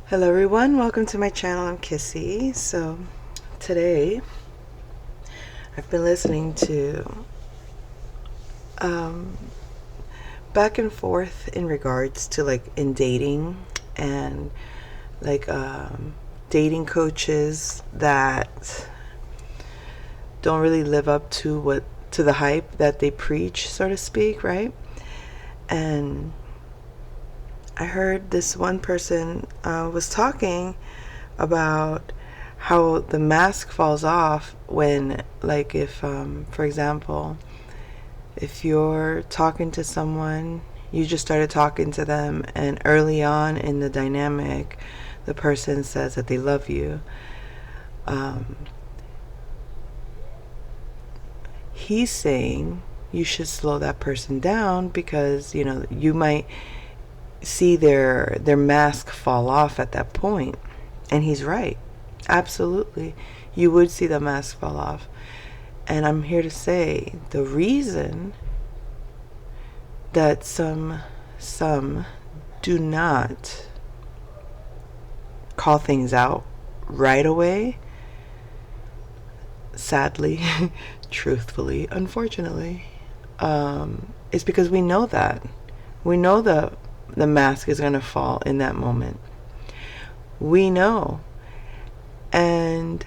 Hello everyone, welcome to my channel. I'm Kissy. So today I've been listening to um, back and forth in regards to like in dating and like dating coaches that don't really live up to the hype that they preach, so to speak, right? And I heard this one person was talking about how the mask falls off when, like, if, for example, if you're talking to someone, you just started talking to them, and early on in the dynamic, the person says that they love you. Um, he's saying you should slow that person down because, you might see their mask fall off at that point. And he's right. Absolutely. You would see the mask fall off. And I'm here to say the reason that some do not call things out right away, sadly, truthfully, unfortunately, is because we know that. We know the mask is going to fall in that moment. We know. And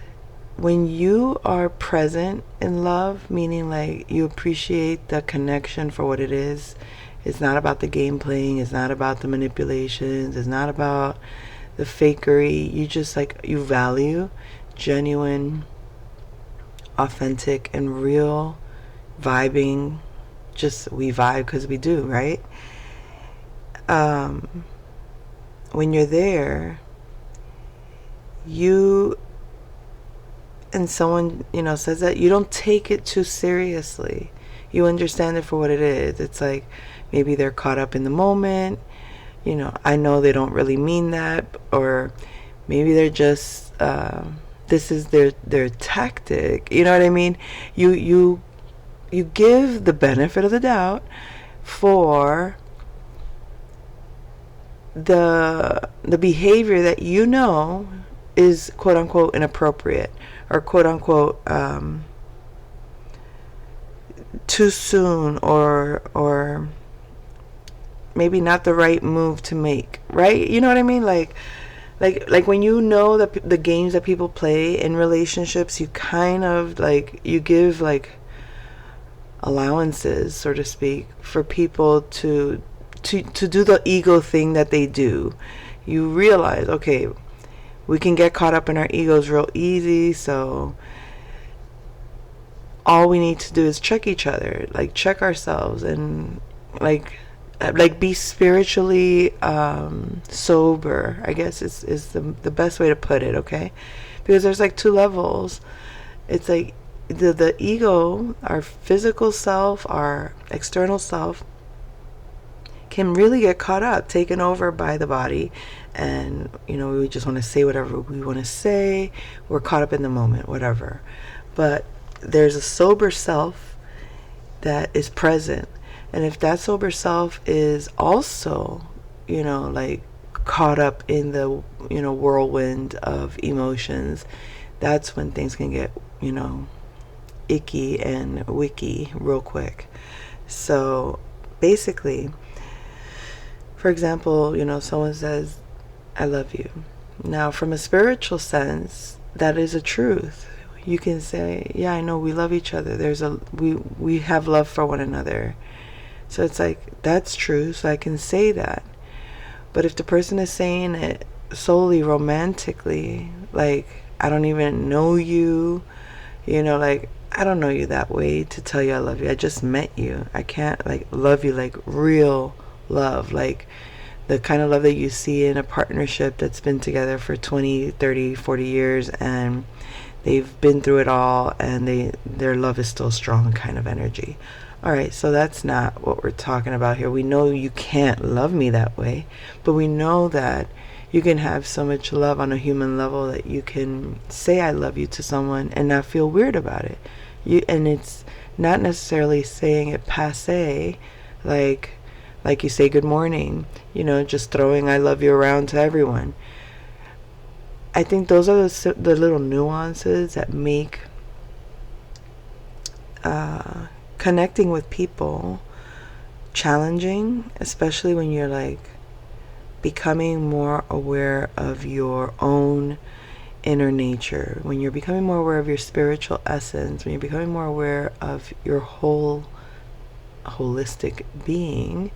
when you are present in love, meaning like you appreciate the connection for what it is, it's not about the game playing, it's not about the manipulations, it's not about the fakery. You just like, you value genuine, authentic, and real vibing. Just we vibe because we do, right? When you're there, you and someone says that, you don't take it too seriously. You understand it for what it is. It's like maybe they're caught up in the moment. I know they don't really mean that, or maybe they're just this is their tactic. You know what I mean? You give the benefit of the doubt for the behavior that is quote unquote inappropriate, or quote unquote too soon, or maybe not the right move to make, right? You know what I mean? Like when the games that people play in relationships, you kind of like, you give like allowances, so to speak, for people to do the ego thing that they do. You realize, okay, we can get caught up in our egos real easy, so all we need to do is check each other, like check ourselves, and like be spiritually sober, I guess is the best way to put it, okay? Because there's like two levels. It's like the ego, our physical self, our external self, can really get caught up, taken over by the body, and we just want to say whatever we want to say. We're caught up in the moment, whatever. But there's a sober self that is present, and if that sober self is also like caught up in the whirlwind of emotions, that's when things can get icky and wicky real quick. So basically, for example, someone says, I love you. Now, from a spiritual sense, that is a truth. You can say, yeah, I know we love each other. We have love for one another. So it's like, that's true, so I can say that. But if the person is saying it solely romantically, like, I don't even know you, like, I don't know you that way to tell you I love you. I just met you. I can't like love you like real love, like the kind of love that you see in a partnership that's been together for 20, 30, 40 years, and they've been through it all, and their love is still strong kind of energy. All right, so that's not what we're talking about here. We know you can't love me that way, but we know that you can have so much love on a human level that you can say I love you to someone and not feel weird about it. And it's not necessarily saying it passe, like you say good morning, just throwing I love you around to everyone. I think those are the little nuances that make connecting with people challenging, especially when you're like becoming more aware of your own inner nature, when you're becoming more aware of your spiritual essence, when you're becoming more aware of your whole holistic being.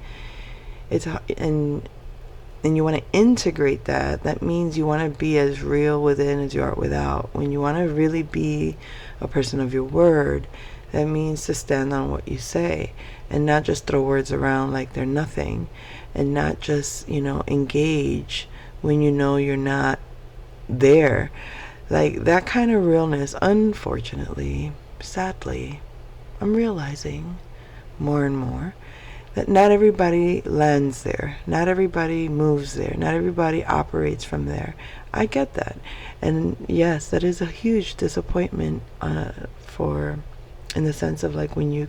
And you want to integrate that. That means you want to be as real within as you are without. When you want to really be a person of your word, that means to stand on what you say and not just throw words around like they're nothing, and not just, engage when you know you're not there. Like that kind of realness, unfortunately, sadly, I'm realizing more and more that not everybody lands there. Not everybody moves there. Not everybody operates from there. I get that. And yes, that is a huge disappointment in the sense of like when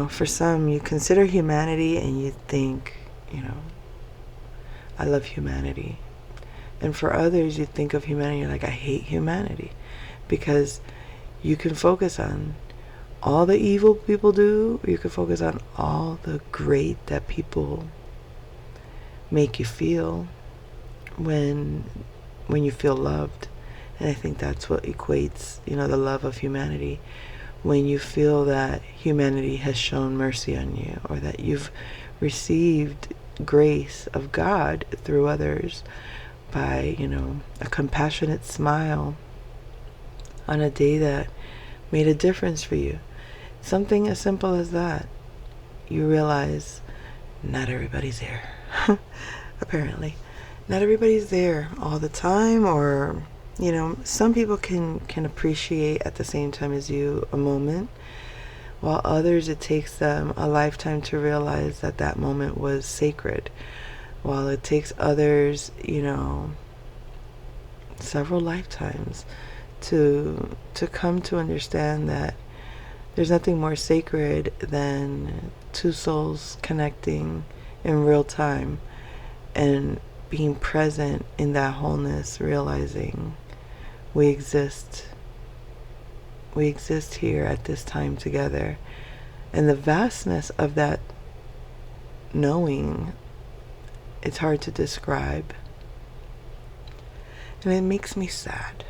for some, you consider humanity and you think, I love humanity. And for others, you think of humanity, you're like, I hate humanity. Because you can focus on all the evil people do, or you can focus on all the great that people make you feel when you feel loved. And I think that's what equates, the love of humanity. When you feel that humanity has shown mercy on you, or that you've received grace of God through others by, a compassionate smile on a day that made a difference for you. Something as simple as that. You realize not everybody's there. Apparently. Not everybody's there all the time, or, some people can appreciate at the same time as you a moment, while others it takes them a lifetime to realize that that moment was sacred. While it takes others, several lifetimes to come to understand that there's nothing more sacred than two souls connecting in real time and being present in that wholeness, realizing we exist here at this time together. And the vastness of that knowing, it's hard to describe. And it makes me sad.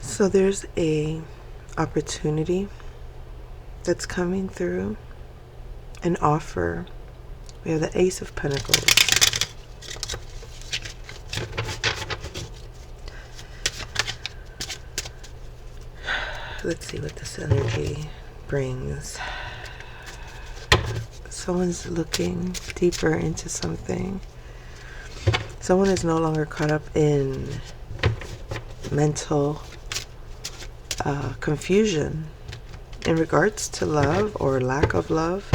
So there's a opportunity that's coming through, an offer. We have the Ace of Pentacles. Let's see what this energy brings. Someone's looking deeper into something. Someone is no longer caught up in mental confusion in regards to love or lack of love.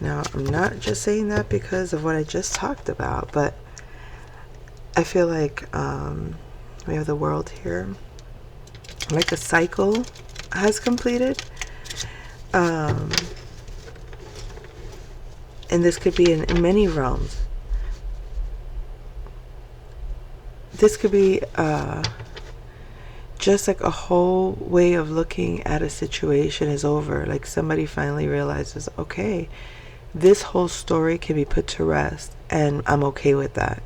Now, I'm not just saying that because of what I just talked about, but I feel like we have the World here. Like a cycle has completed. And this could be in many realms. This could be just like a whole way of looking at a situation is over. Like somebody finally realizes, okay, this whole story can be put to rest, and I'm okay with that.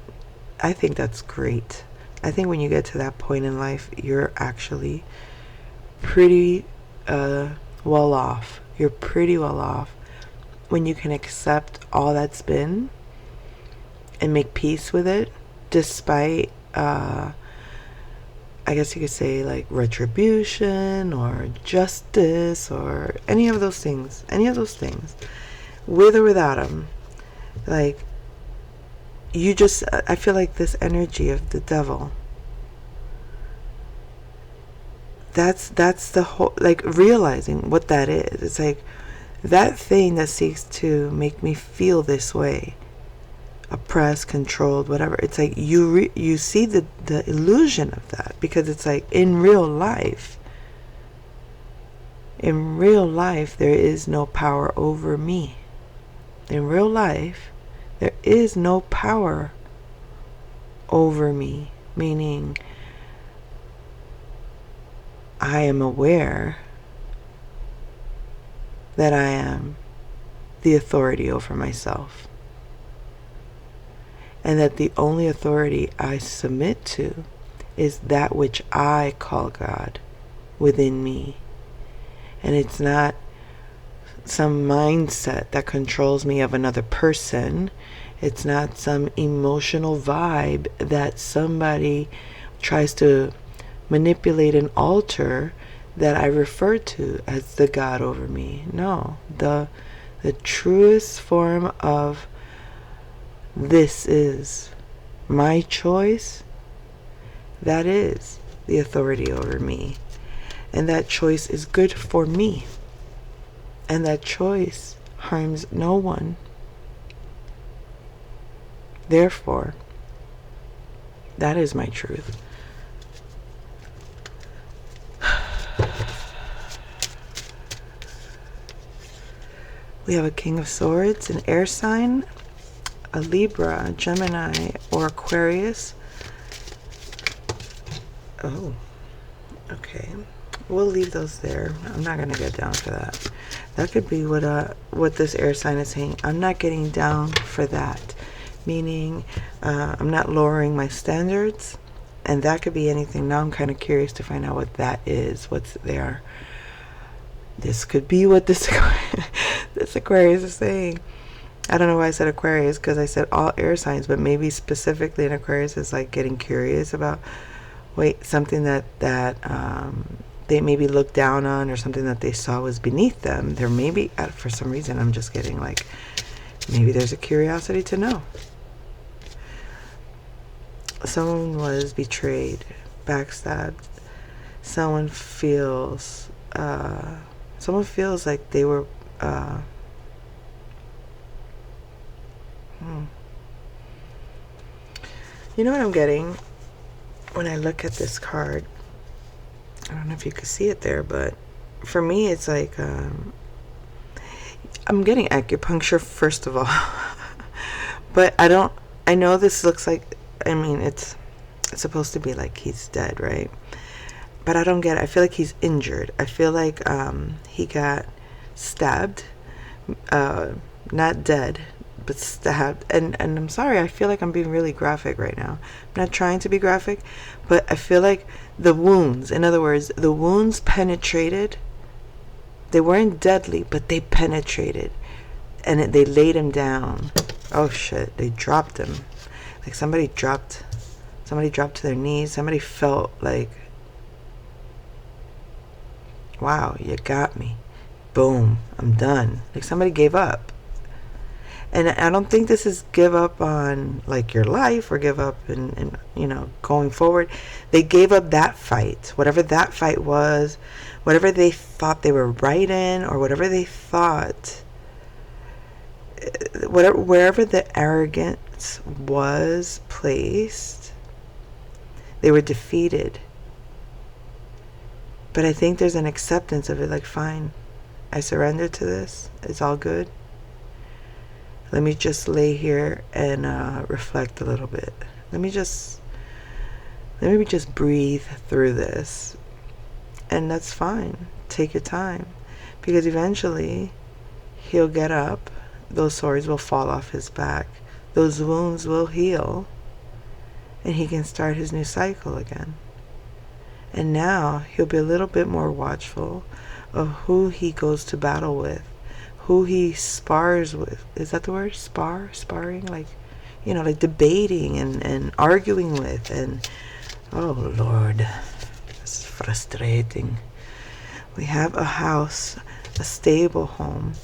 I think that's great. I think when you get to that point in life, you're actually pretty well off. You're pretty well off when you can accept all that's been and make peace with it, despite I guess you could say like retribution or justice or any of those things, with or without them. Like, I feel like this energy of the devil, that's the whole, like, realizing what that is. It's like that thing that seeks to make me feel this way, oppressed, controlled, whatever. It's like you see the illusion of that, because it's like in real life there is no power over me. In real life there is no power over me, meaning I am aware that I am the authority over myself, and that the only authority I submit to is that which I call God within me. And it's not some mindset that controls me of another person. It's not some emotional vibe that somebody tries to manipulate and alter that I refer to as the God over me. No, the truest form of this is my choice, that is the authority over me. And that choice is good for me. And that choice harms no one. Therefore, that is my truth. We have a King of Swords, an air sign, a Libra, a Gemini, or Aquarius. Oh, okay. We'll leave those there. I'm not going to get down for that. That could be what this air sign is saying. I'm not getting down for that. Meaning, I'm not lowering my standards. And that could be anything. Now I'm kind of curious to find out what that is. What's there. This could be what this Aquarius is saying. I don't know why I said Aquarius, because I said all air signs, but maybe specifically in Aquarius is like getting curious about, something that they maybe looked down on, or something that they saw was beneath them. There may be, for some reason, I'm just getting like, maybe there's a curiosity to know. Someone was betrayed, backstabbed. Someone feels like they were, You know what I'm getting when I look at this card? I don't know if you can see it there, but for me it's like I'm getting acupuncture first of all. But I know this looks like, it's supposed to be like he's dead, right? But I don't get it. I feel like he's injured. I feel like he got stabbed, not dead, but stabbed. And I'm sorry, I feel like I'm being really graphic right now. I'm not trying to be graphic, but I feel like the wounds, in other words, the wounds penetrated. They weren't deadly, but they penetrated, and they laid him down. Oh shit, they dropped him. Like somebody dropped to their knees. Somebody felt like, wow, you got me. Boom, I'm done. Like somebody gave up. And I don't think this is give up on like your life or give up in going forward. They gave up that fight, whatever that fight was, whatever they thought they were right in, or whatever they thought, wherever the arrogance was placed, they were defeated. But I think there's an acceptance of it, like, fine, I surrender to this. It's all good. Let me just lay here and reflect a little bit. Let me just breathe through this. And that's fine. Take your time. Because eventually he'll get up. Those swords will fall off his back. Those wounds will heal. And he can start his new cycle again. And now he'll be a little bit more watchful of who he goes to battle with, who he spars with. Is that the word? Sparring? Like, like debating and arguing with, and Oh Lord, this is frustrating. We have a house, a stable home.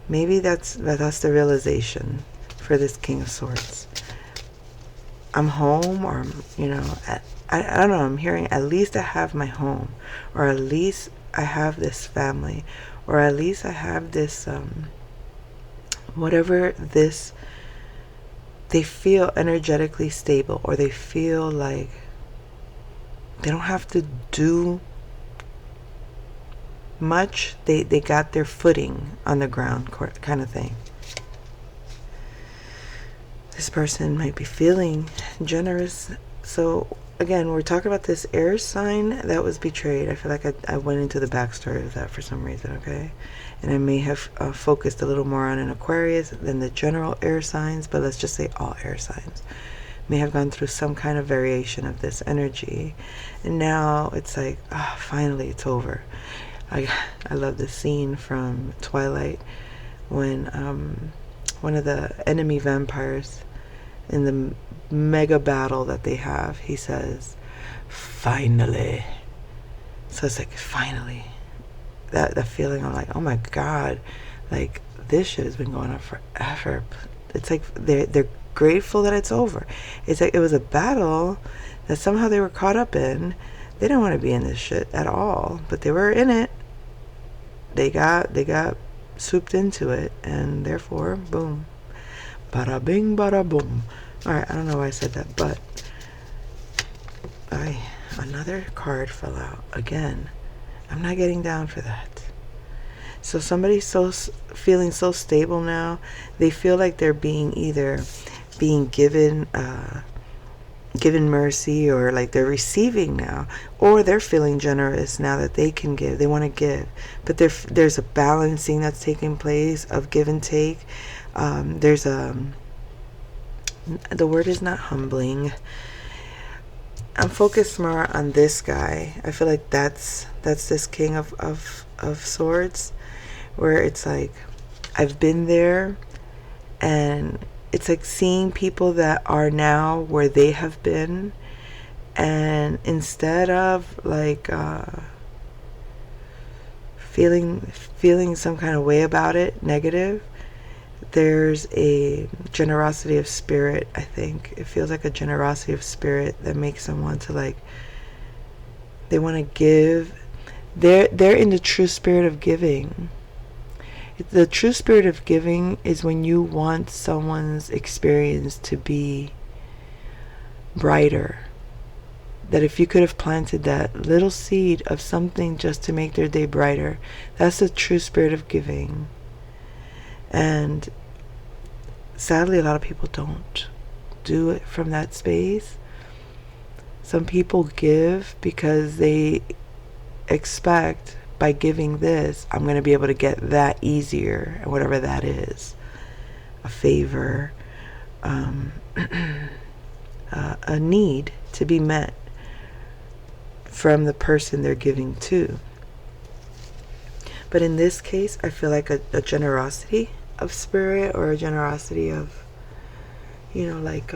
Maybe that's the realization for this King of Swords. I'm home, or I don't know. I'm hearing at least I have my home, or at least I have this family, or at least I have this whatever this. They feel energetically stable, or they feel like they don't have to do much. They got their footing on the ground, kind of thing. This person might be feeling generous. So again, we're talking about this air sign that was betrayed. I feel like I went into the backstory of that for some reason, okay? And I may have focused a little more on an Aquarius than the general air signs, but let's just say all air signs may have gone through some kind of variation of this energy. And now it's like, finally it's over. I love the scene from Twilight when one of the enemy vampires, in the mega battle that they have, he says, finally. So it's like, finally. That feeling, I'm like, oh my God, like this shit has been going on forever. It's like they're grateful that it's over. It's like it was a battle that somehow they were caught up in. They didn't want to be in this shit at all, but they were in it. They got swooped into it, and therefore, boom. Bada bing, bada boom. Alright, I don't know why I said that, but another card fell out again. I'm not getting down for that. So somebody's feeling so stable now. They feel like they're being given mercy, or like they're receiving now, or they're feeling generous now that they can give. They want to give, but there's a balancing that's taking place of give and take. There's the word is not humbling. I'm focused more on this guy. I feel like that's this King of Swords, where it's like I've been there, and it's like seeing people that are now where they have been, and instead of like feeling some kind of way about it, negative, there's a generosity of spirit. I think it feels like a generosity of spirit that makes them want to, like, they want to give. They're in the true spirit of giving. The true spirit of giving is when you want someone's experience to be brighter. That if you could have planted that little seed of something just to make their day brighter, that's the true spirit of giving. And sadly, a lot of people don't do it from that space. Some people give because they expect, by giving this, I'm going to be able to get that easier, whatever that is. A favor, a need to be met from the person they're giving to. But in this case, I feel like a generosity of spirit, or a generosity of, like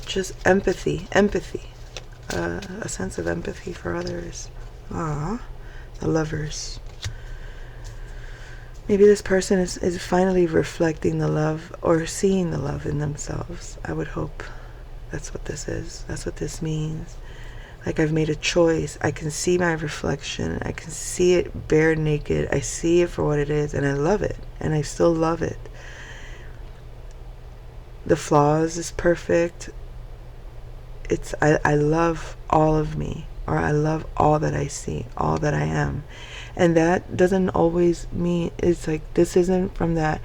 just empathy, a sense of empathy for others. The Lovers. Maybe this person is finally reflecting the love, or seeing the love in themselves. I would hope that's what this is. That's what this means. Like, I've made a choice. I can see my reflection. I can see it bare naked. I see it for what it is, and I love it. And I still love it. The flaws is perfect. I love all of me, or I love all that I see, all that I am. And that doesn't always mean, it's like, this isn't from that,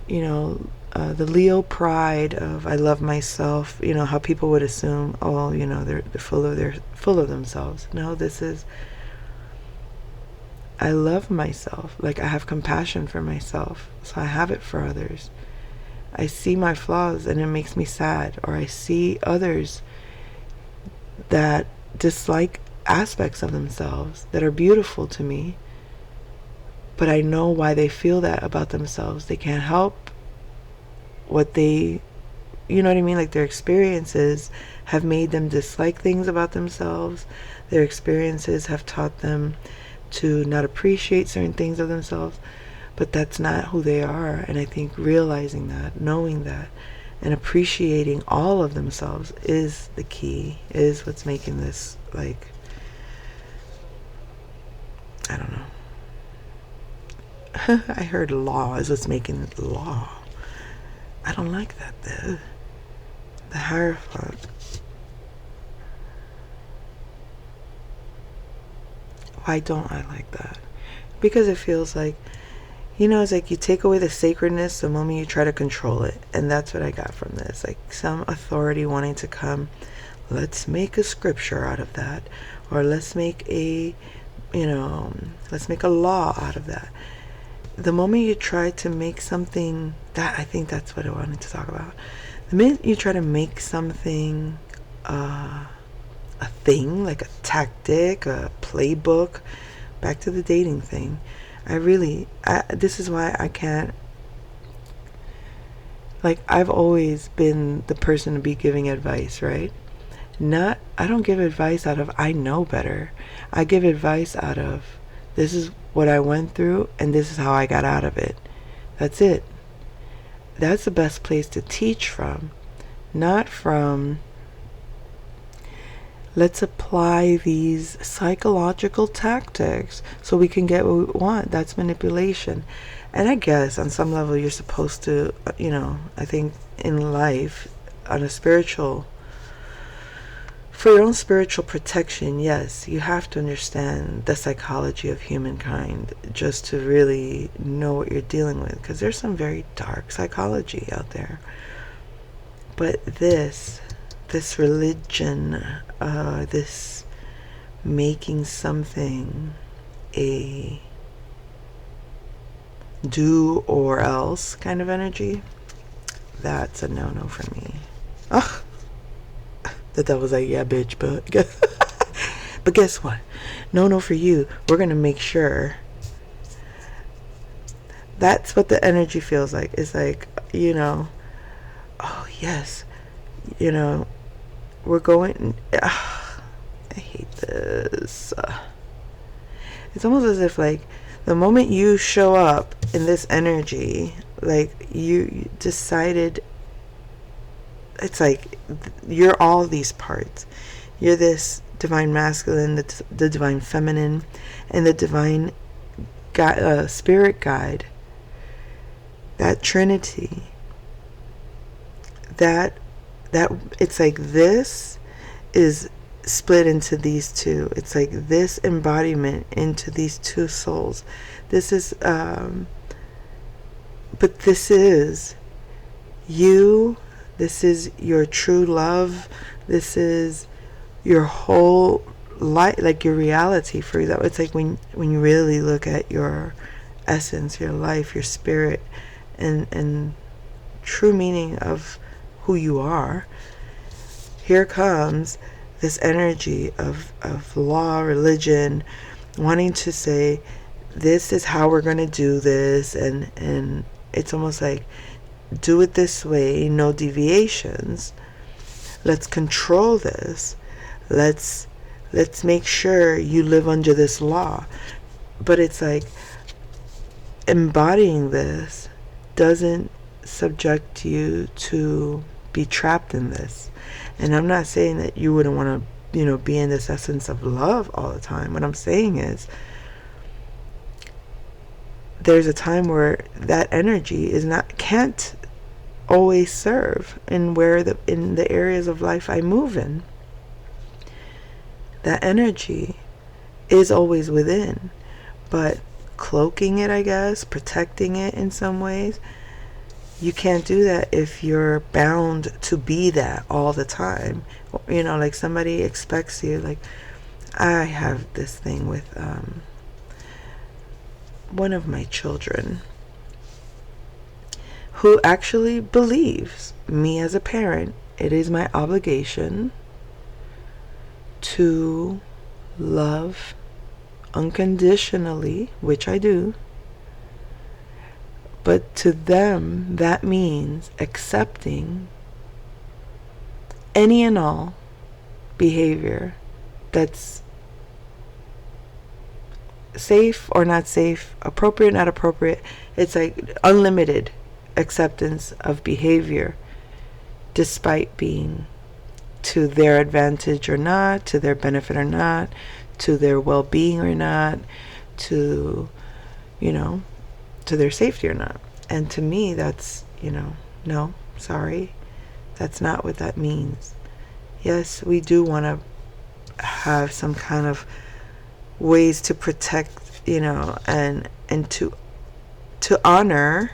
the Leo pride of I love myself, how people would assume, they're full of themselves. No, this is, I love myself. Like, I have compassion for myself, so I have it for others. I see my flaws and it makes me sad, or I see others that dislike aspects of themselves that are beautiful to me, but I know why they feel that about themselves. They can't help what they you know what I mean? Like their experiences have made them dislike things about themselves. Their experiences have taught them to not appreciate certain things of themselves, but that's not who they are. And I think realizing that, knowing that, and appreciating all of themselves is the key, is what's making this, like, I don't know. I heard law is what's making it law. I don't like that though. The Hierophant. Why don't I like that? Because it feels like, it's like you take away the sacredness the moment you try to control it. And that's what I got from this. Like some authority wanting to come, let's make a scripture out of that. Or let's make a law out of that. The moment you try to make something, that I think that's what I wanted to talk about. The minute you try to make something a thing, like a tactic, a playbook, back to the dating thing, this is why I can't, like, I've always been the person to be giving advice, right? I don't give advice out of I know better. I give advice out of this is what I went through and this is how I got out of it. That's it. That's the best place to teach from. Not from, let's apply these psychological tactics so we can get what we want. That's manipulation. And I guess on some level you're supposed to, I think in life, on a spiritual, for your own spiritual protection, yes, you have to understand the psychology of humankind just to really know what you're dealing with, because there's some very dark psychology out there. But this religion, this making something a do or else kind of energy, that's a no-no for me. Ugh. That was like, yeah, bitch, but guess what? No for you. We're gonna make sure. That's what the energy feels like. It's like, oh yes, we're going. I hate this. It's almost as if like the moment you show up in this energy, like you decided. It's like you're all these parts. You're this divine masculine, the divine feminine, and the divine spirit guide. That trinity. That it's like this is split into these two. It's like this embodiment into these two souls. This is, but this is you. This is your true love. This is your whole life, like your reality for you. It's like when you really look at your essence, your life, your spirit, and true meaning of who you are. Here comes this energy of law, religion, wanting to say, this is how we're going to do this, and it's almost like, do it this way, no deviations. Let's control this. Let's make sure you live under this law. But it's like embodying this doesn't subject you to be trapped in this. And I'm not saying that you wouldn't want to, be in this essence of love all the time. What I'm saying is there's a time where that energy can't always serve in the areas of life I move in. That energy is always within, but cloaking it, I guess, protecting it in some ways, you can't do that if you're bound to be that all the time. Like somebody expects you, like I have this thing with one of my children who actually believes me as a parent, it is my obligation to love unconditionally, which I do. But to them, that means accepting any and all behavior that's safe or not safe, appropriate, not appropriate. It's like unlimited acceptance of behavior, despite being to their advantage or not, to their benefit or not, to their well-being or not, to, to their safety or not. And to me, that's, no, sorry, that's not what that means. Yes, we do want to have some kind of ways to protect, and to honor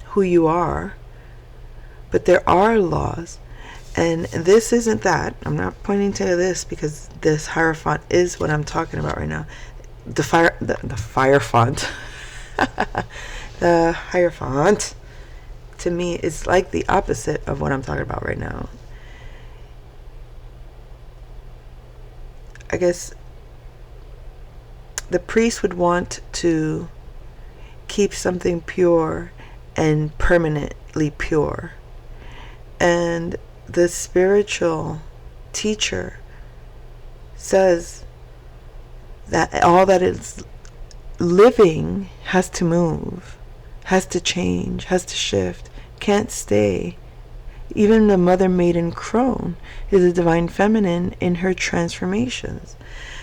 who you are. But there are laws, and this isn't that. I'm not pointing to this because this Hierophant is what I'm talking about right now. The Firefont. The Hierophant, to me, is like the opposite of what I'm talking about right now. I guess the priest would want to keep something pure and permanently pure. And the spiritual teacher says that all that is living has to move, has to change, has to shift, can't stay. Even the Mother Maiden Crone is a divine feminine in her transformations.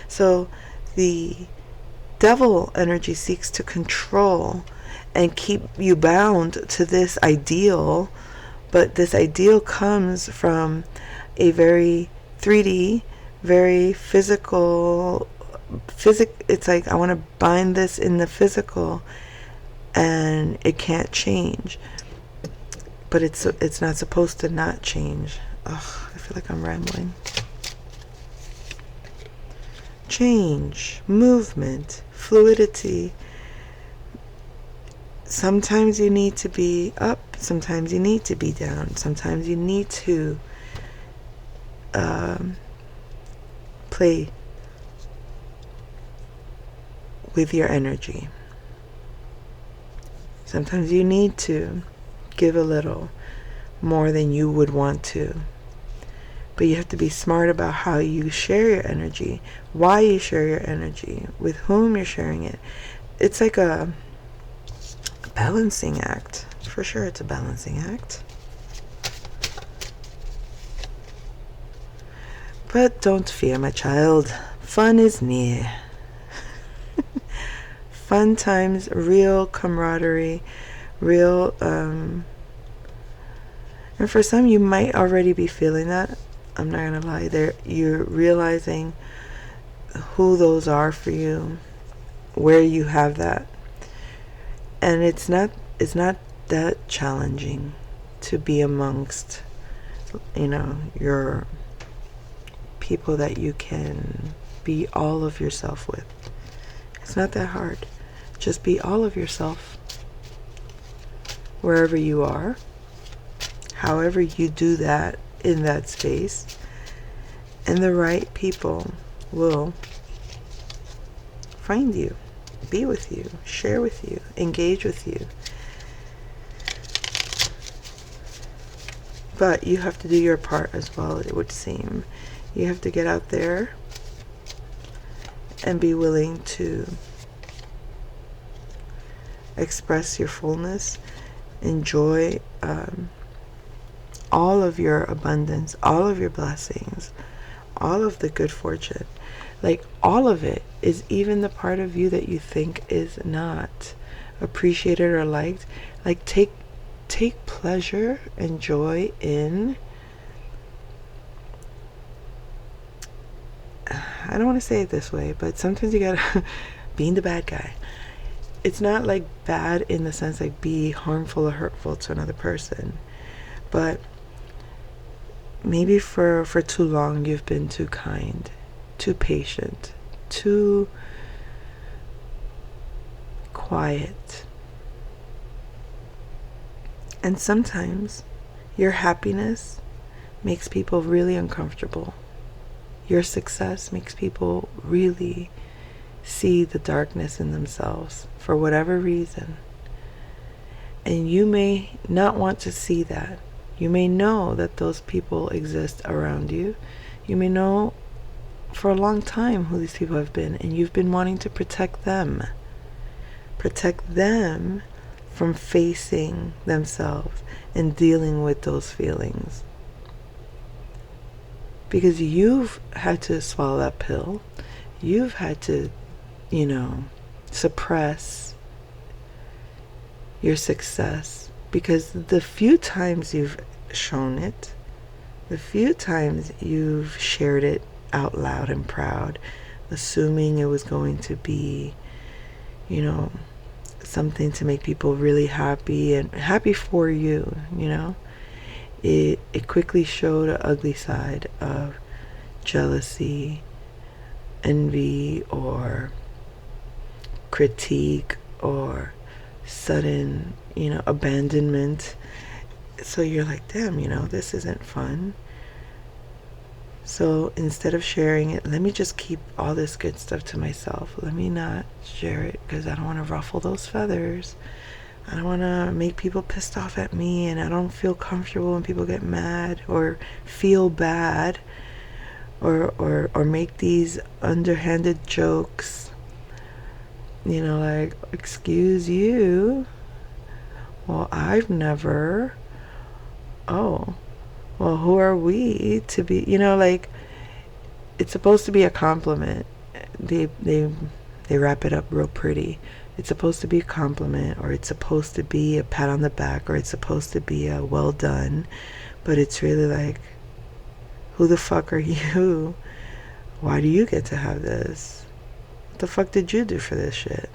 So the devil energy seeks to control and keep you bound to this ideal, but this ideal comes from a very 3D, very physical, it's like I want to bind this in the physical, and it can't change. But it's not supposed to not change. Ugh, I feel like I'm rambling. Change, movement, fluidity. Sometimes you need to be up. Sometimes you need to be down. Sometimes you need to play with your energy. Sometimes you need to give a little more than you would want to. But you have to be smart about how you share your energy, why you share your energy, with whom you're sharing it. It's like a balancing act. For sure, it's a balancing act. But don't fear, my child. Fun is near. Fun times, real camaraderie, real, and for some you might already be feeling that. I'm not gonna lie. You're realizing who those are for you, where you have that, and it's not that challenging to be amongst, your people that you can be all of yourself with. It's not that hard. Just be all of yourself wherever you are, however you do that in that space, and the right people will find you, be with you, share with you, engage with you. But you have to do your part as well, it would seem. You have to get out there and be willing to express your fullness, enjoy all of your abundance, all of your blessings, all of the good fortune. Like, all of it is even the part of you that you think is not appreciated or liked. Like, take pleasure and joy in, I don't want to say it this way, but sometimes you gotta being the bad guy. It's not like bad in the sense like be harmful or hurtful to another person, but maybe for too long you've been too kind, too patient, too quiet. And sometimes your happiness makes people really uncomfortable. Your success makes people really see the darkness in themselves for whatever reason. And you may not want to see that. You may know that those people exist around you. You may know for a long time who these people have been, and you've been wanting to protect them. Protect them from facing themselves and dealing with those feelings. Because you've had to swallow that pill. You've had to, suppress your success. Because the few times you've shown it, the few times you've shared it out loud and proud, assuming it was going to be, something to make people really happy and happy for you, it quickly showed an ugly side of jealousy, envy, or critique, or sudden, abandonment. So you're like, damn, this isn't fun. So instead of sharing it, let me just keep all this good stuff to myself. Let me not share it because I don't want to ruffle those feathers. I don't want to make people pissed off at me, and I don't feel comfortable when people get mad or feel bad or make these underhanded jokes. Like, excuse you. Well, I've never. Oh, well, who are we to be, like, it's supposed to be a compliment. They wrap it up real pretty. It's supposed to be a compliment, or it's supposed to be a pat on the back, or it's supposed to be a well done, but it's really like, who the fuck are you? Why do you get to have this? What the fuck did you do for this shit?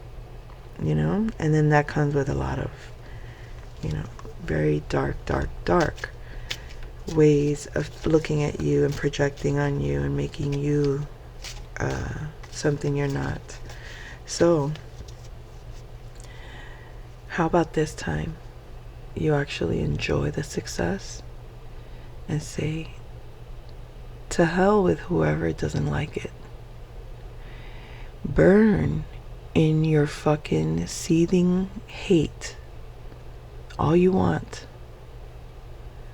And then that comes with a lot of, very dark ways of looking at you and projecting on you and making you something you're not. So how about this time you actually enjoy the success and say, to hell with whoever doesn't like it. Burn in your fucking seething hate all you want.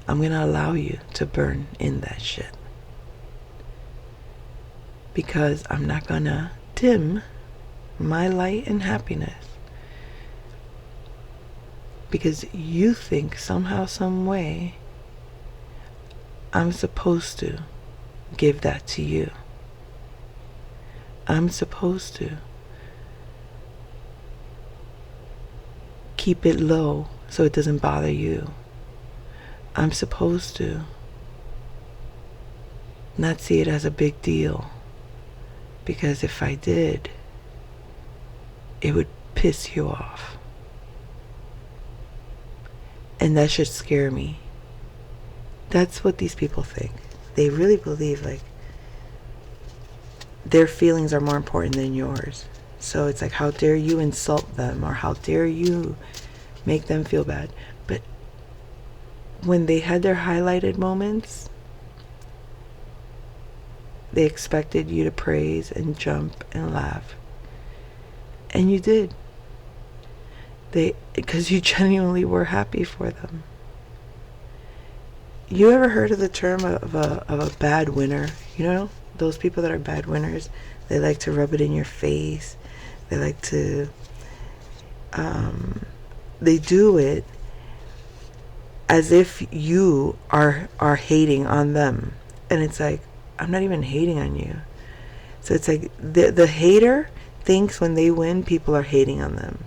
I'm gonna allow you to burn in that shit. Because I'm not gonna dim my light and happiness. Because you think somehow, some way, I'm supposed to give that to you. I'm supposed to keep it low so it doesn't bother you. I'm supposed to not see it as a big deal, because if I did, it would piss you off. And that should scare me. That's what these people think. They really believe like their feelings are more important than yours. So it's like, how dare you insult them, or how dare you make them feel bad. But when they had their highlighted moments, they expected you to praise and jump and laugh. And you did. Because you genuinely were happy for them. You ever heard of the term of a bad winner? Those people that are bad winners, they like to rub it in your face. They like to, they do it as if you are hating on them. And it's like, I'm not even hating on you. So it's like the hater thinks when they win, people are hating on them.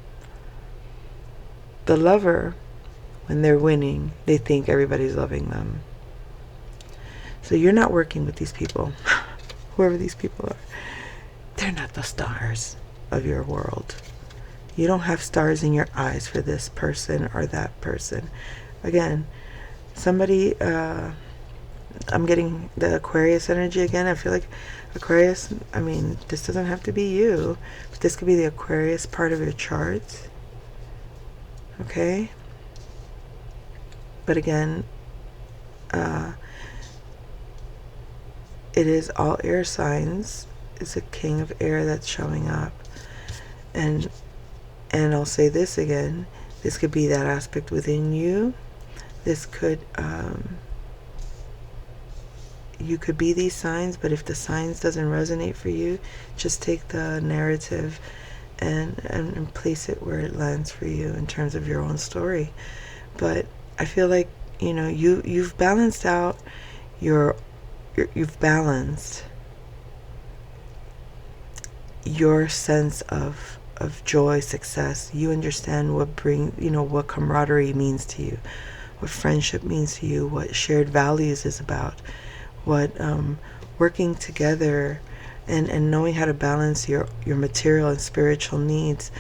The lover, when they're winning, they think everybody's loving them. So you're not working with these people. Whoever these people are, they're not the stars of your world. You don't have stars in your eyes for this person or that person. Again, somebody, I'm getting the Aquarius energy again. I feel like Aquarius, this doesn't have to be you, but this could be the Aquarius part of your chart. Okay? But again, it is all air signs. It's a king of air that's showing up. And I'll say this again. This could be that aspect within you This could, you could be these signs, but if the signs doesn't resonate for you, just take the narrative and place it where it lands for you in terms of your own story. But I feel like, you've balanced out you've balanced your sense of joy, success. You understand what camaraderie means to you, what friendship means to you, what shared values is about, what working together and knowing how to balance your material and spiritual needs.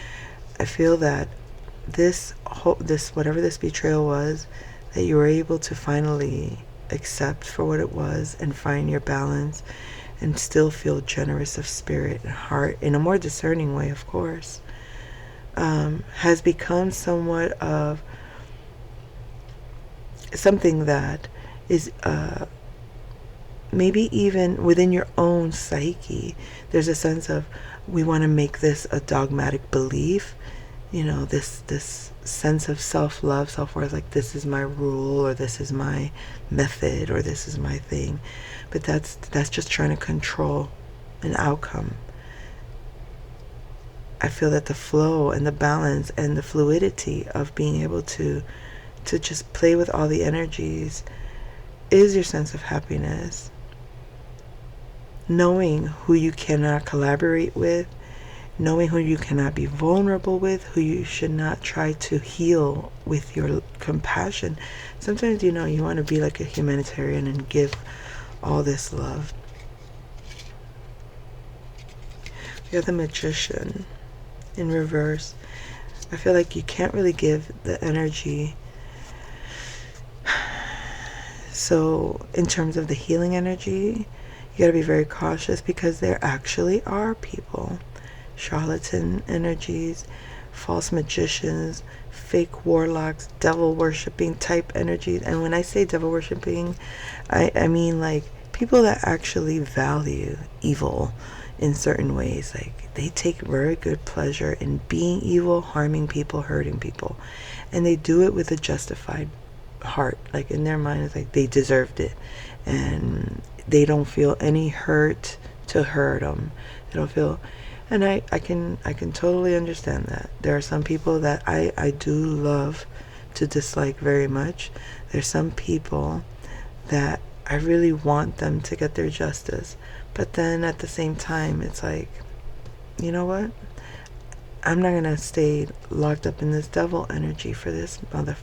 I feel that this whatever this betrayal was, that you were able to finally accept for what it was and find your balance and still feel generous of spirit and heart in a more discerning way, of course, has become somewhat of something that is maybe even within your own psyche. There's a sense of, we want to make this a dogmatic belief, this sense of self-love, self-worth, like this is my rule, or this is my method, or this is my thing. But that's just trying to control an outcome. I feel that the flow and the balance and the fluidity of being able to just play with all the energies is your sense of happiness. Knowing who you cannot collaborate with, knowing who you cannot be vulnerable with, who you should not try to heal with your compassion. Sometimes, you want to be like a humanitarian and give all this love. We have the Magician in reverse. I feel like you can't really give the energy. So in terms of the healing energy, you got to be very cautious, because there actually are people, charlatan energies, false magicians, fake warlocks, devil worshipping type energies. And when I say devil worshipping, I mean like people that actually value evil in certain ways. Like they take very good pleasure in being evil, harming people, hurting people, and they do it with a justified heart. Like in their mind, it's like they deserved it, and they don't feel any hurt to hurt them. They don't feel. And I can totally understand that. There are some people that I do love to dislike very much. There's some people that I really want them to get their justice. But then at the same time, it's like, you know what? I'm not going to stay locked up in this devil energy for this mother,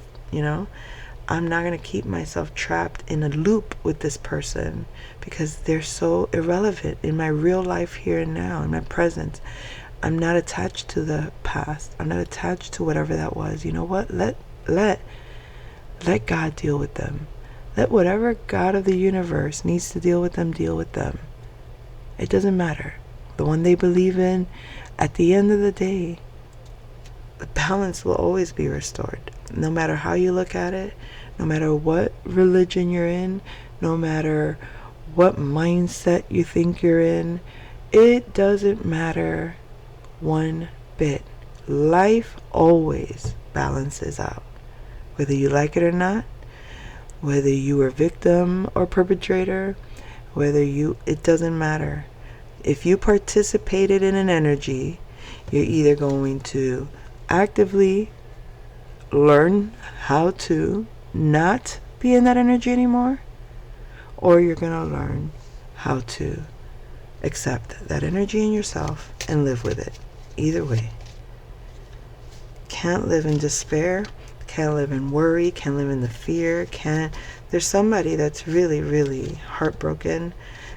I'm not going to keep myself trapped in a loop with this person, because they're so irrelevant in my real life here and now, in my present. I'm not attached to the past. I'm not attached to whatever that was. You know what? Let God deal with them. Let whatever God of the universe needs to deal with them, deal with them. It doesn't matter. The one they believe in, at the end of the day, the balance will always be restored. No matter how you look at it, no matter what religion you're in, no matter what mindset you think you're in, it doesn't matter one bit. Life always balances out. Whether you like it or not, whether you were victim or perpetrator, it doesn't matter. If you participated in an energy, you're either going to actively learn how to not be in that energy anymore, or you're going to learn how to accept that energy in yourself and live with it. Either way. Can't live in despair, can't live in worry, can't live in the fear, there's somebody that's really, really heartbroken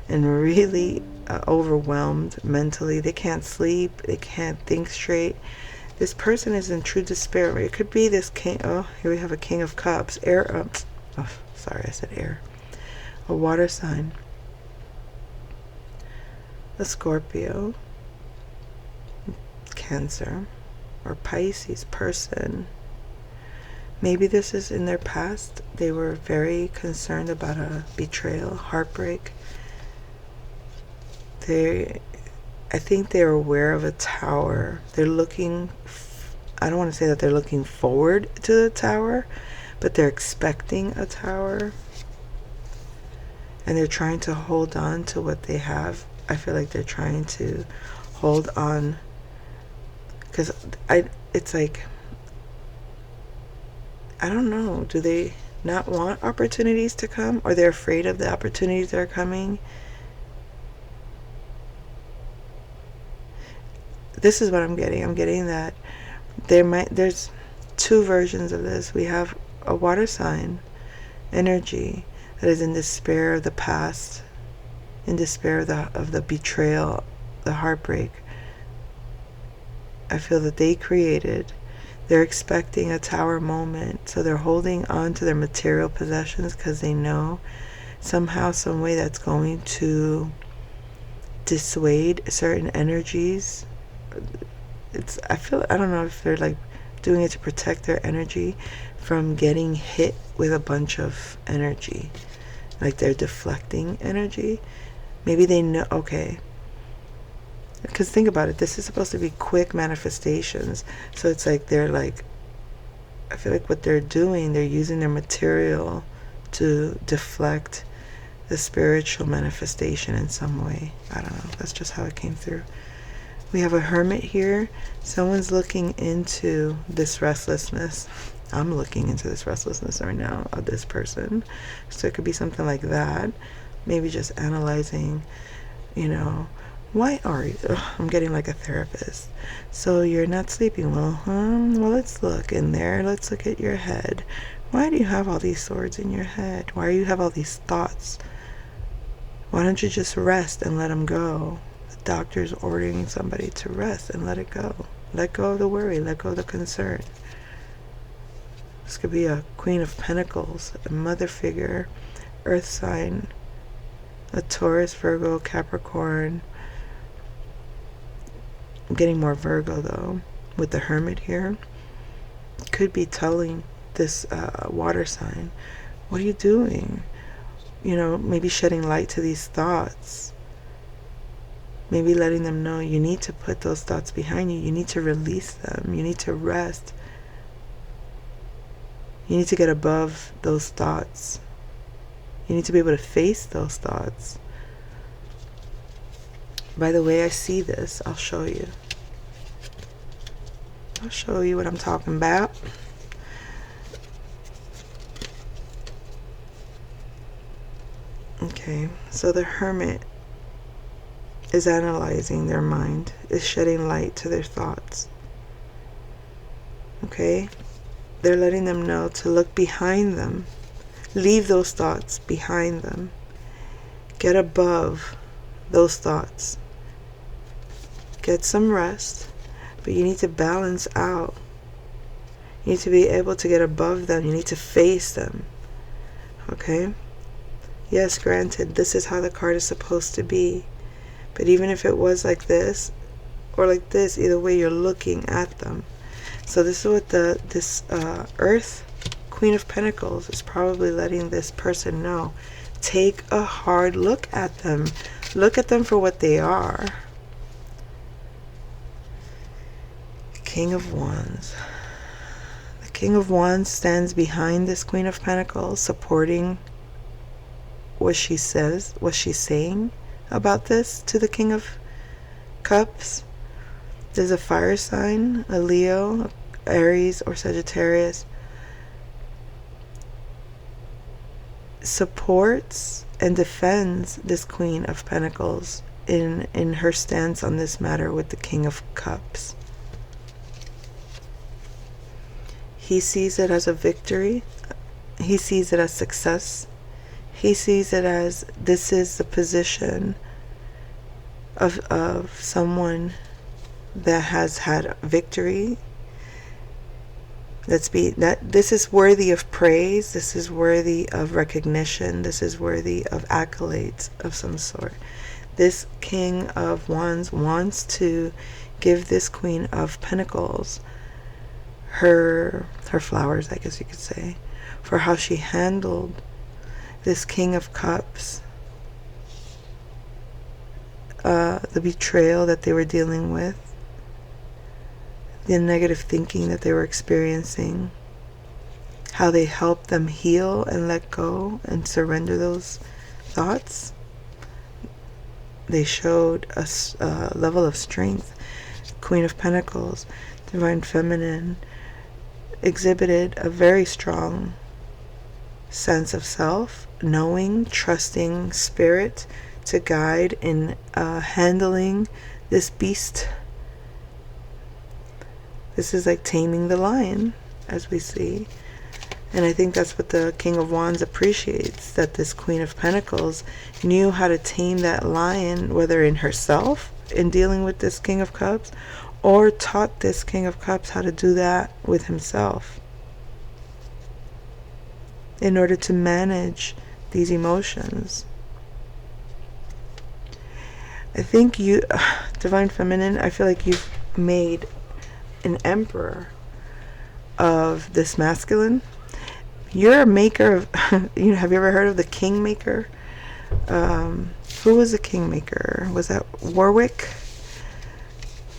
and really overwhelmed mentally. They can't sleep, they can't think straight. This person is in true despair. It could be this king. Oh, here we have a King of Cups. Air. Sorry, I said air. A water sign. A Scorpio. Cancer. Or Pisces person. Maybe this is in their past. They were very concerned about a betrayal, heartbreak. I think they're aware of a tower. They're looking, I don't want to say that they're looking forward to the tower, but they're expecting a tower, and they're trying to hold on to what they have. I feel like they're trying to hold on, because it's like, I don't know, do they not want opportunities to come, or they're afraid of the opportunities that are coming? This is what I'm getting. I'm getting that there's two versions of this. We have a water sign energy that is in despair of the past, in despair of the betrayal, the heartbreak. I feel that they created. They're expecting a tower moment, so they're holding on to their material possessions because they know somehow, some way that's going to dissuade certain energies. I don't know if they're like doing it to protect their energy from getting hit with a bunch of energy. Like they're deflecting energy. Maybe they know, okay. Because think about it, this is supposed to be quick manifestations. So it's like they're like, I feel like what they're doing, they're using their material to deflect the spiritual manifestation in some way. I don't know. That's just how it came through. We have a hermit here. Someone's looking into this restlessness. I'm looking into this restlessness right now of this person. So it could be something like that. Maybe just analyzing, why are you? I'm getting like a therapist. So you're not sleeping well, huh? Well, let's look in there. Let's look at your head. Why do you have all these swords in your head? Why do you have all these thoughts? Why don't you just rest and let them go? Doctor's ordering somebody to rest and let it go. Let go of the worry. Let go of the concern. This could be a Queen of Pentacles, a mother figure, earth sign, a Taurus, Virgo, Capricorn. I'm getting more Virgo though with the hermit here. Could be telling this water sign, what are you doing? Maybe shedding light to these thoughts. Maybe letting them know you need to put those thoughts behind you. You need to release them. You need to rest. You need to get above those thoughts. You need to be able to face those thoughts. By the way I see this, I'll show you. I'll show you what I'm talking about. Okay, so the hermit is analyzing their mind, is shedding light to their thoughts. Okay? They're letting them know to look behind them. Leave those thoughts behind them. Get above those thoughts. Get some rest, but you need to balance out. You need to be able to get above them. You need to face them. Okay? Yes, granted, this is how the card is supposed to be. But even if it was like this or like this, either way you're looking at them. So this is what this Earth Queen of Pentacles is probably letting this person know. Take a hard look at them. Look at them for what they are. King of Wands. The King of Wands stands behind this Queen of Pentacles, supporting what she says, what she's saying about this to the King of Cups. There's a fire sign, a Leo, Aries, or Sagittarius. Supports and defends this Queen of Pentacles in her stance on this matter with the King of Cups. He sees it as a victory. He sees it as success. He sees it as this is the position of someone that has had victory. That this is worthy of praise. This is worthy of recognition. This is worthy of accolades of some sort. This King of Wands wants to give this Queen of Pentacles her flowers, I guess you could say, for how she handled this King of Cups, the betrayal that they were dealing with, the negative thinking that they were experiencing, how they help them heal and let go and surrender those thoughts. They showed a level of strength. Queen of Pentacles, Divine Feminine, exhibited a very strong sense of self, knowing, trusting spirit to guide in handling this beast. This is like taming the lion, as we see. And I think that's what the King of Wands appreciates, that this Queen of Pentacles knew how to tame that lion, whether in herself, in dealing with this King of Cups, or taught this King of Cups how to do that with himself in order to manage these emotions. I think you, Divine Feminine, I feel like you've made an emperor of this masculine. You're a maker of, have you ever heard of the Kingmaker? Who was the Kingmaker? Was that Warwick?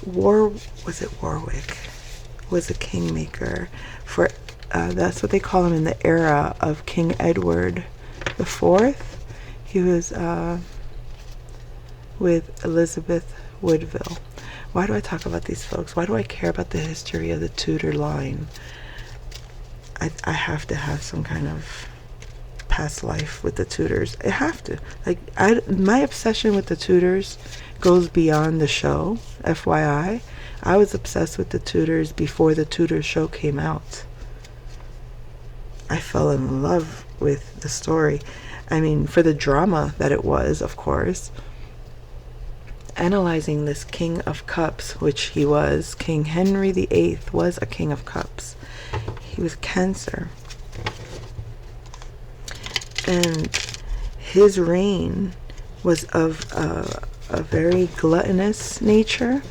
Was it Warwick? Was a Kingmaker for, that's what they call him in the era of King Edward the Fourth. He was with Elizabeth Woodville. Why do I talk about these folks? Why do I care about the history of the Tudor line? I have to have some kind of past life with the Tudors. I have to. Like, my obsession with the Tudors goes beyond the show. FYI, I was obsessed with the Tudors before the Tudors show came out. I fell in love with the story. I mean, for the drama that it was, of course. Analyzing this King of Cups, which he was, King Henry VIII was a King of Cups. He was Cancer. And his reign was of a very gluttonous nature.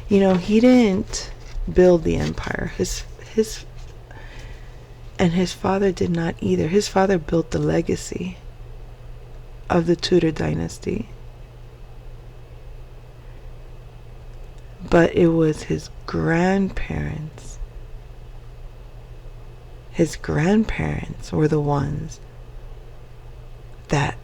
You know, he didn't build the empire. His father did not either. His father built the legacy of the Tudor dynasty. But it was his grandparents. His grandparents were the ones that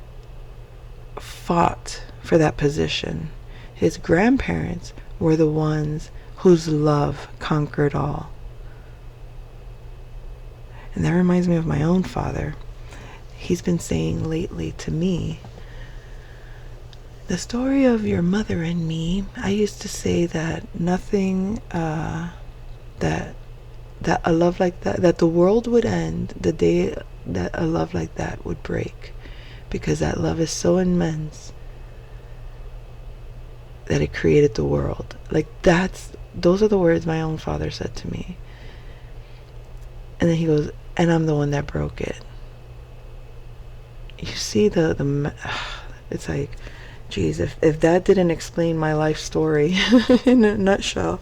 fought for that position. His grandparents were the ones whose love conquered all. And that reminds me of my own father. He's been saying lately to me, the story of your mother and me, I used to say that nothing, that a love like that, that the world would end the day that a love like that would break. Because that love is so immense that it created the world. Like, those are the words my own father said to me. And then he goes, and I'm the one that broke it. You see it's like, geez, if that didn't explain my life story in a nutshell,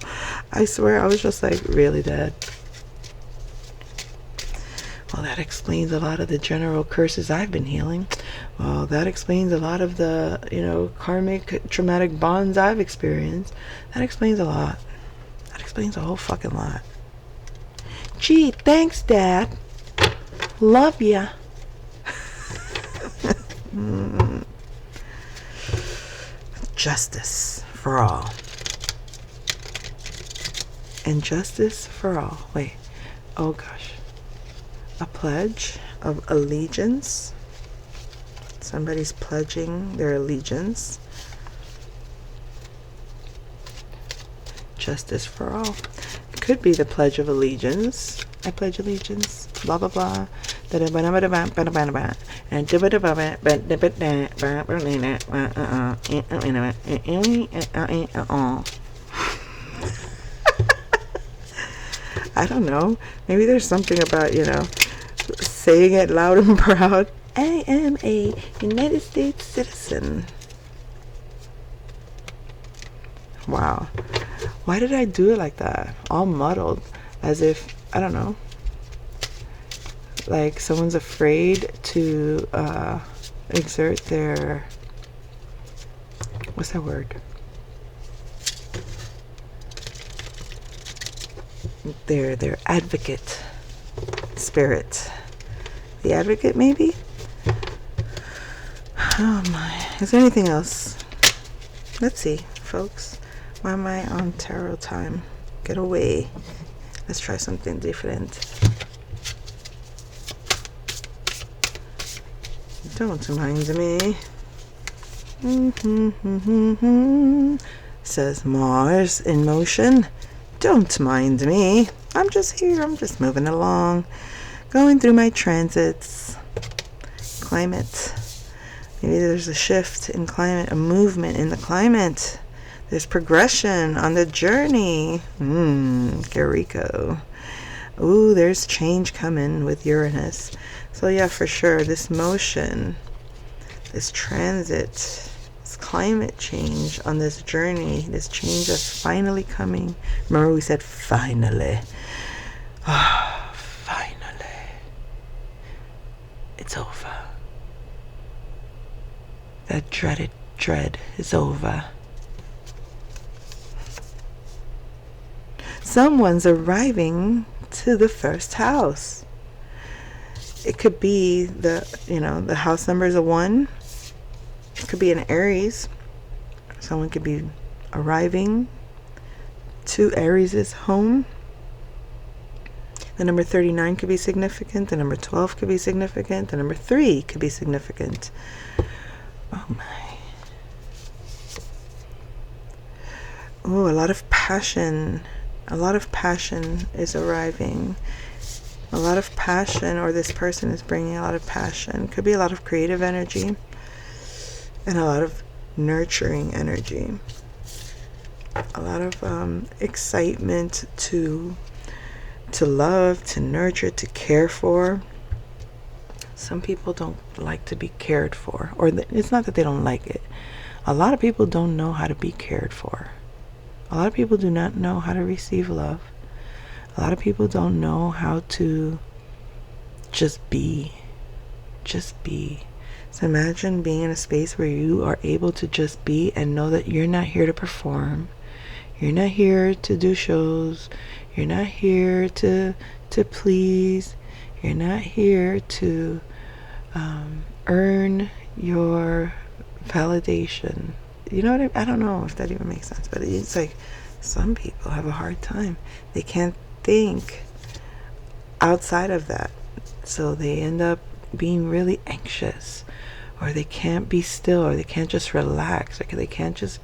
I swear I was just like, really, Dad? Well, that explains a lot of the general curses I've been healing. Well, that explains a lot of the, karmic traumatic bonds I've experienced. That explains a lot. That explains a whole fucking lot. Gee, thanks, Dad. Love ya. Justice for all. And justice for all. Wait. Oh, gosh. A pledge of allegiance. Somebody's pledging their allegiance. Justice for all. It could be the Pledge of Allegiance. I pledge allegiance. Blah, blah, blah. I don't know. Maybe there's something about, saying it loud and proud. I am a United States citizen. Wow. Why did I do it like that? All muddled. As if, I don't know, like someone's afraid to exert their, what's that word? Their advocate Spirit. The Advocate, maybe? Oh my. Is there anything else? Let's see, folks. Why am I on tarot time? Get away. Let's try something different. Don't mind me. Says Mars in motion. Don't mind me. I'm just here. I'm just moving along. Going through my transits. Climate. Maybe there's a shift in climate, a movement in the climate. There's progression on the journey. Gariko. Ooh, there's change coming with Uranus. So yeah, for sure, this motion, this transit, this climate change on this journey, this change that's finally coming. Remember we said finally. Finally. It's over. That dreaded dread is over. Someone's arriving to the first house. It could be the house number is a 1. It could be an Aries. Someone could be arriving to Aries' home. The number 39 could be significant. The number 12 could be significant. The number 3 could be significant. Oh my. Oh, a lot of passion. A lot of passion is arriving. A lot of passion, or this person is bringing a lot of passion. Could be a lot of creative energy and a lot of nurturing energy. A lot of excitement to love, to nurture, to care for. Some people don't like to be cared for, or it's not that they don't like it. A lot of people don't know how to be cared for. A lot of people do not know how to receive love. A lot of people don't know how to just be. Just be. So imagine being in a space where you are able to just be and know that you're not here to perform. You're not here to do shows. You're not here to please. You're not here to earn your validation. You know what I don't know if that even makes sense, but it's like some people have a hard time. They can't think outside of that. So they end up being really anxious, or they can't be still, or they can't just relax, or they can't just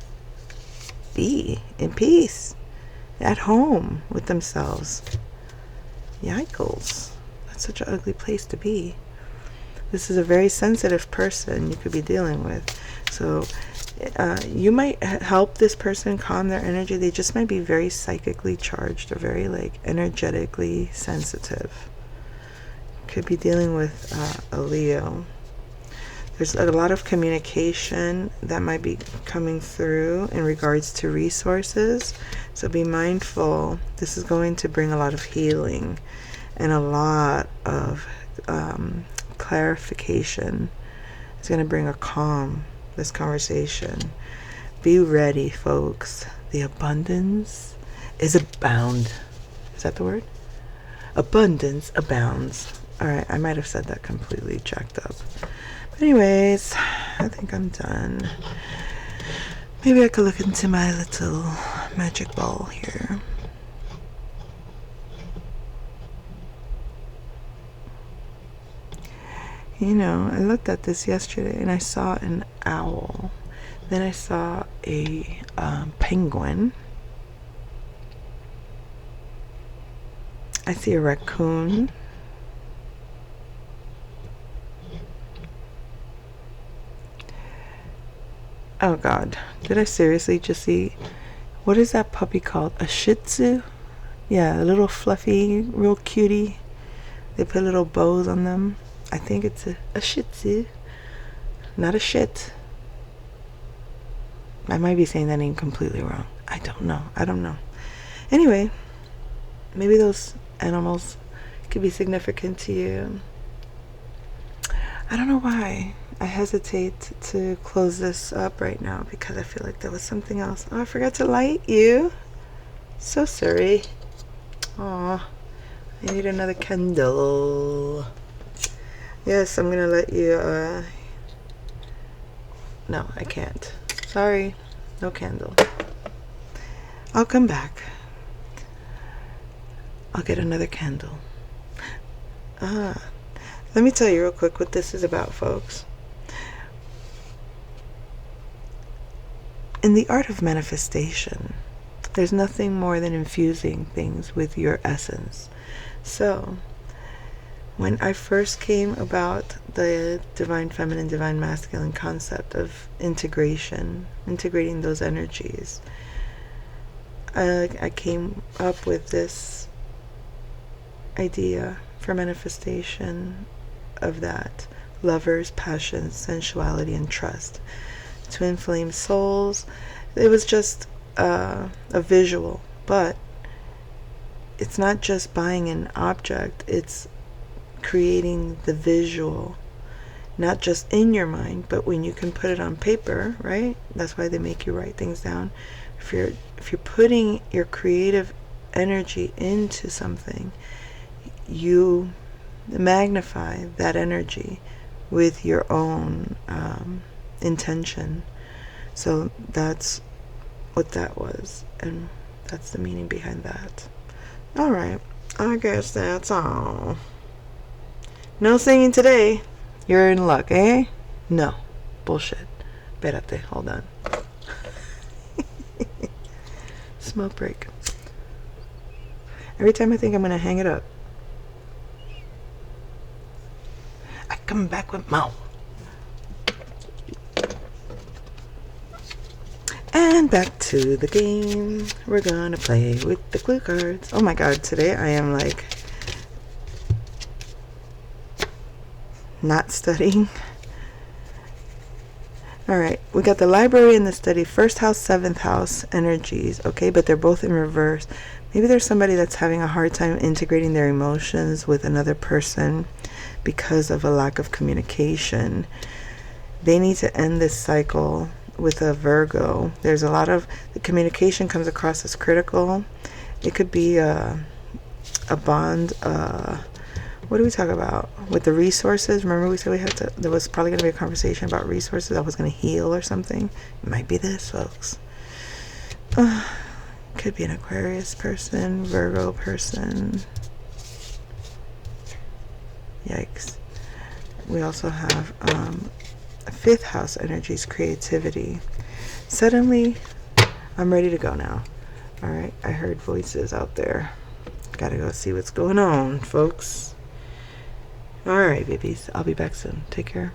be in peace at home with themselves. Yikes. That's such an ugly place to be. This is a very sensitive person you could be dealing with. So you might help this person calm their energy. They just might be very psychically charged, or very energetically sensitive. Could be dealing with a Leo. There's a lot of communication that might be coming through in regards to resources. So be mindful. This is going to bring a lot of healing and a lot of clarification. It's going to bring a calm, this conversation. Be ready, folks. The abundance is abound. Is that the word? Abundance abounds. Alright, I might have said that completely jacked up. But anyways, I think I'm done. Maybe I could look into my little magic ball here. You know, I looked at this yesterday and I saw an owl. Then I saw a penguin. I see a raccoon. Oh God, did I seriously just see, what is that puppy called? A Shih Tzu? Yeah, a little fluffy, real cutie. They put little bows on them. I think it's a Shih Tzu, not a shit. I might be saying that name completely wrong. I don't know. Anyway, maybe those animals could be significant to you. I don't know why I hesitate to close this up right now, because I feel like there was something else. Oh, I forgot to light you. So sorry. Aw, I need another candle. Yes, I'm gonna let you, no, I can't. Sorry, no candle. I'll come back. I'll get another candle. Let me tell you real quick what this is about, folks. In the art of manifestation, there's nothing more than infusing things with your essence. So, when I first came about the divine feminine, divine masculine concept of integration, integrating those energies, I came up with this idea for manifestation of that: lovers, passion, sensuality, and trust. Twin flame souls. It was just a visual, but it's not just buying an object, it's creating the visual, not just in your mind, but when you can put it on paper, right? That's why they make you write things down. If you're putting your creative energy into something, you magnify that energy with your own intention. So that's what that was, and that's the meaning behind that. All right, I guess that's all. No singing today. You're in luck, eh? No. Bullshit. Espérate, hold on. Smoke break. Every time I think I'm gonna hang it up, I come back with more. And back to the game. We're gonna play with the clue cards. Oh my god, today I am like not studying. Alright, we got the library and the study. First house, seventh house energies, okay, but they're both in reverse. Maybe there's somebody that's having a hard time integrating their emotions with another person because of a lack of communication. They need to end this cycle with a Virgo. There's a lot of, the communication comes across as critical. It could be a bond, what do we talk about? With the resources, remember we said we had to, there was probably going to be a conversation about resources that was going to heal or something. It might be this, folks. Could be an Aquarius person, Virgo person. Yikes. We also have fifth house energies, creativity. Suddenly, I'm ready to go now. All right, I heard voices out there. Gotta go see what's going on, folks. All right, babies. I'll be back soon. Take care.